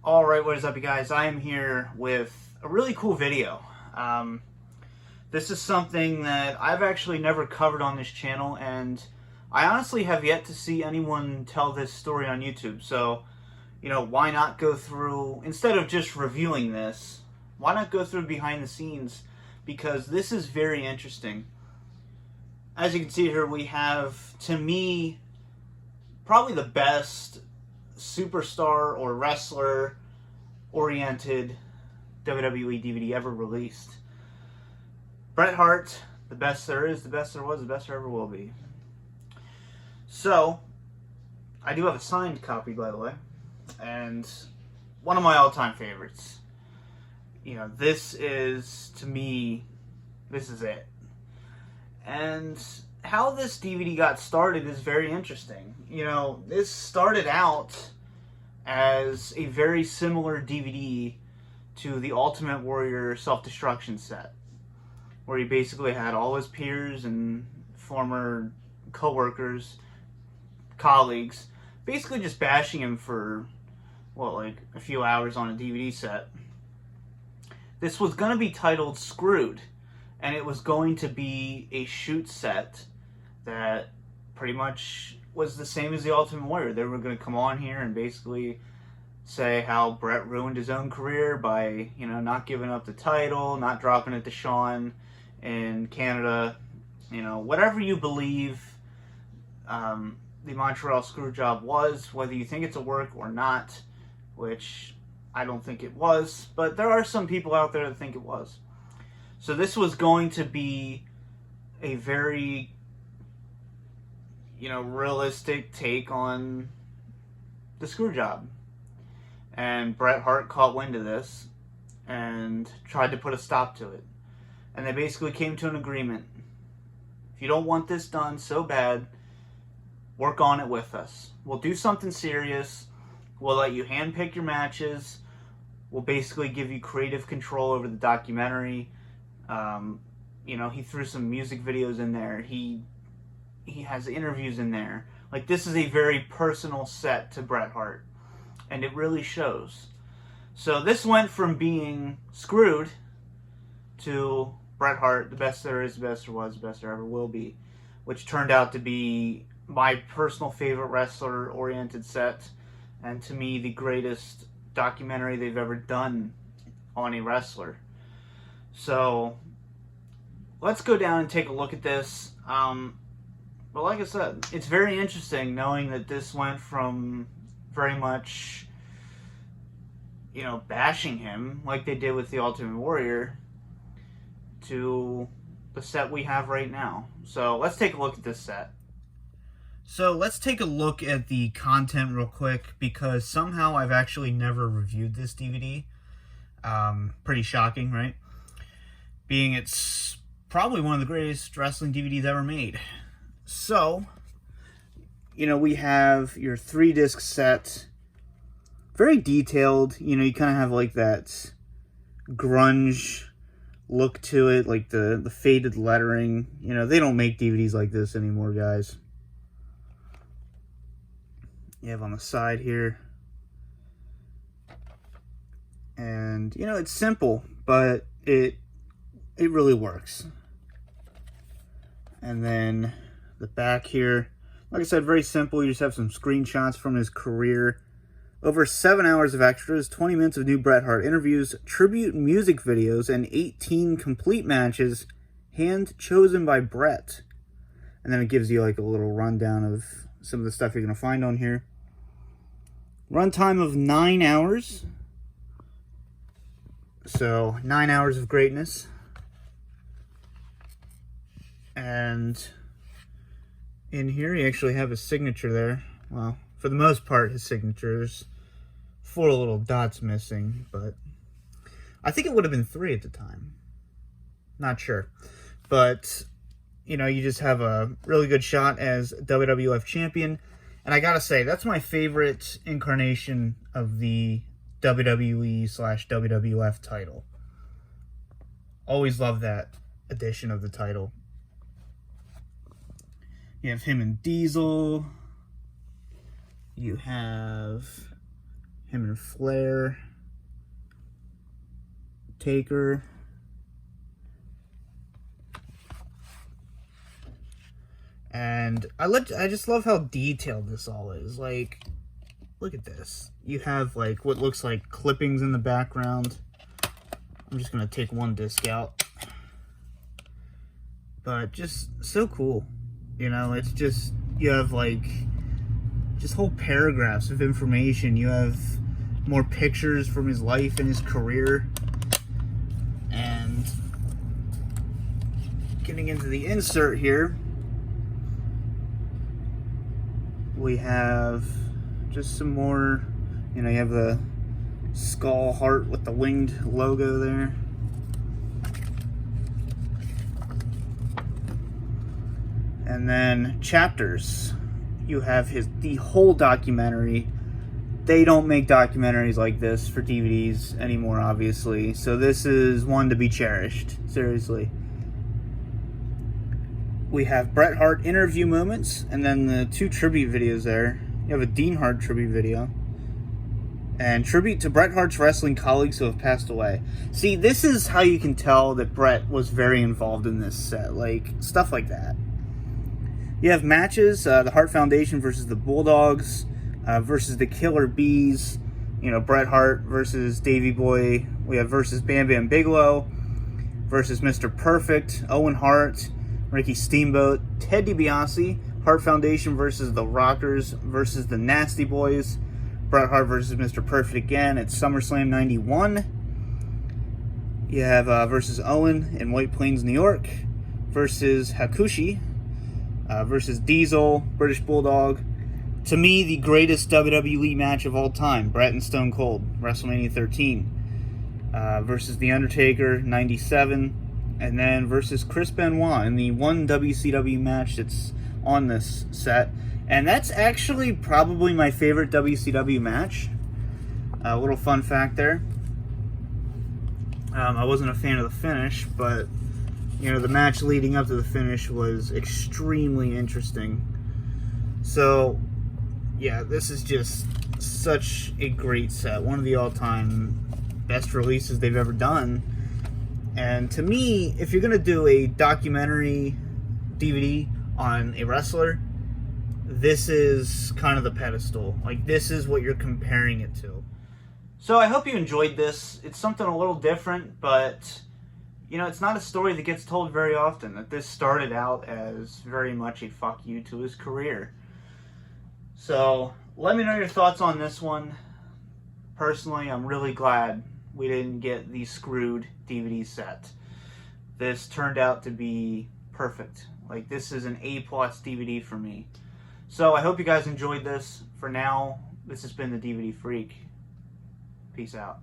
Alright, what is up you guys? I am here with a really cool video. This is something that I've actually never covered on this channel, and I honestly have yet to see anyone tell this story on YouTube. So, why not go through, instead of just reviewing this, why not go through behind the scenes? Because this is very interesting. As you can see here, we have, to me, probably the best superstar or wrestler oriented WWE DVD ever released. Bret Hart, the best there is, the best there was, the best there ever will be. So, I do have a signed copy, by the way, and one of my all-time favorites. This is, to me, this is it. And how this DVD got started is very interesting. This started out as a very similar DVD to the Ultimate Warrior Self-Destruction set, where he basically had all his peers and former co-workers, colleagues, basically just bashing him for, like a few hours on a DVD set. This was going to be titled Screwed, and it was going to be a shoot set that pretty much was the same as the Ultimate Warrior. They were going to come on here and basically say how Bret ruined his own career by, not giving up the title, not dropping it to Shawn in Canada. Whatever you believe the Montreal Screwjob was, whether you think it's a work or not, which I don't think it was, but there are some people out there that think it was. So this was going to be a very, realistic take on the Screwjob. And Bret Hart caught wind of this and tried to put a stop to it. And they basically came to an agreement. If you don't want this done so bad, work on it with us. We'll do something serious. We'll let you handpick your matches. We'll basically give you creative control over the documentary. He threw some music videos in there. He has interviews in there. Like, this is a very personal set to Bret Hart, and it really shows. So this went from being Screwed to Bret Hart, the best there is, the best there was, the best there ever will be, which turned out to be my personal favorite wrestler-oriented set, and to me the greatest documentary they've ever done on a wrestler. So let's go down and take a look at this. But like I said, it's very interesting knowing that this went from very much, bashing him like they did with the Ultimate Warrior to the set we have right now. So let's take a look at this set. So let's take a look at the content real quick, because somehow I've actually never reviewed this DVD. Pretty shocking, right? Being it's probably one of the greatest wrestling DVDs ever made. So, we have your 3-disc set. Very detailed. You kind of have like that grunge look to it, like the faded lettering. They don't make DVDs like this anymore, guys. You have on the side here. And, it's simple, but it really works. And then the back here, like I said, very simple. You just have some screenshots from his career. Over 7 hours of extras, 20 minutes of new Bret Hart interviews, tribute music videos, and 18 complete matches hand-chosen by Bret. And then it gives you like a little rundown of some of the stuff you're going to find on here. Runtime of 9 hours. So, 9 hours of greatness. And in here, you actually have his signature there. Well, for the most part, his signature. There's 4 little dots missing, but I think it would have been 3 at the time. Not sure. But, you just have a really good shot as WWF champion. And I gotta say, that's my favorite incarnation of the WWE/WWF title. Always love that edition of the title. You have him and Diesel. You have him and Flair, Taker, and I just love how detailed this all is. Like, look at this. You have like what looks like clippings in the background. I'm just gonna take one disc out, but just so cool. You know, it's just, you have like just whole paragraphs of information. You have more pictures from his life and his career. And getting into the insert here, we have just some more, you know, you have the skull heart with the winged logo there. And then chapters. You have the whole documentary. They don't make documentaries like this for DVDs anymore, obviously. So this is one to be cherished. Seriously. We have Bret Hart interview moments, and then the 2 tribute videos there. You have a Dean Hart tribute video. And tribute to Bret Hart's wrestling colleagues who have passed away. See, this is how you can tell that Bret was very involved in this set. Like, stuff like that. You have matches, the Hart Foundation versus the Bulldogs, versus the Killer Bees, you know, Bret Hart versus Davey Boy. We have versus Bam Bam Bigelow, versus Mr. Perfect, Owen Hart, Ricky Steamboat, Ted DiBiase, Hart Foundation versus the Rockers versus the Nasty Boys, Bret Hart versus Mr. Perfect again at SummerSlam 91. You have versus Owen in White Plains, New York, versus Hakushi, versus Diesel, British Bulldog. To me, the greatest WWE match of all time, Bret and Stone Cold, WrestleMania 13. Versus The Undertaker, 97. And then versus Chris Benoit in the one WCW match that's on this set. And that's actually probably my favorite WCW match. A little fun fact there. I wasn't a fan of the finish, but you know, the match leading up to the finish was extremely interesting. So, yeah, this is just such a great set. One of the all-time best releases they've ever done. And to me, if you're going to do a documentary DVD on a wrestler, this is kind of the pedestal. Like, this is what you're comparing it to. So I hope you enjoyed this. It's something a little different, but you know, it's not a story that gets told very often, that this started out as very much a fuck you to his career. So, let me know your thoughts on this one. Personally, I'm really glad we didn't get the screwed DVD set. This turned out to be perfect. Like, this is an A+ DVD for me. So, I hope you guys enjoyed this. For now, this has been the DVD Freak. Peace out.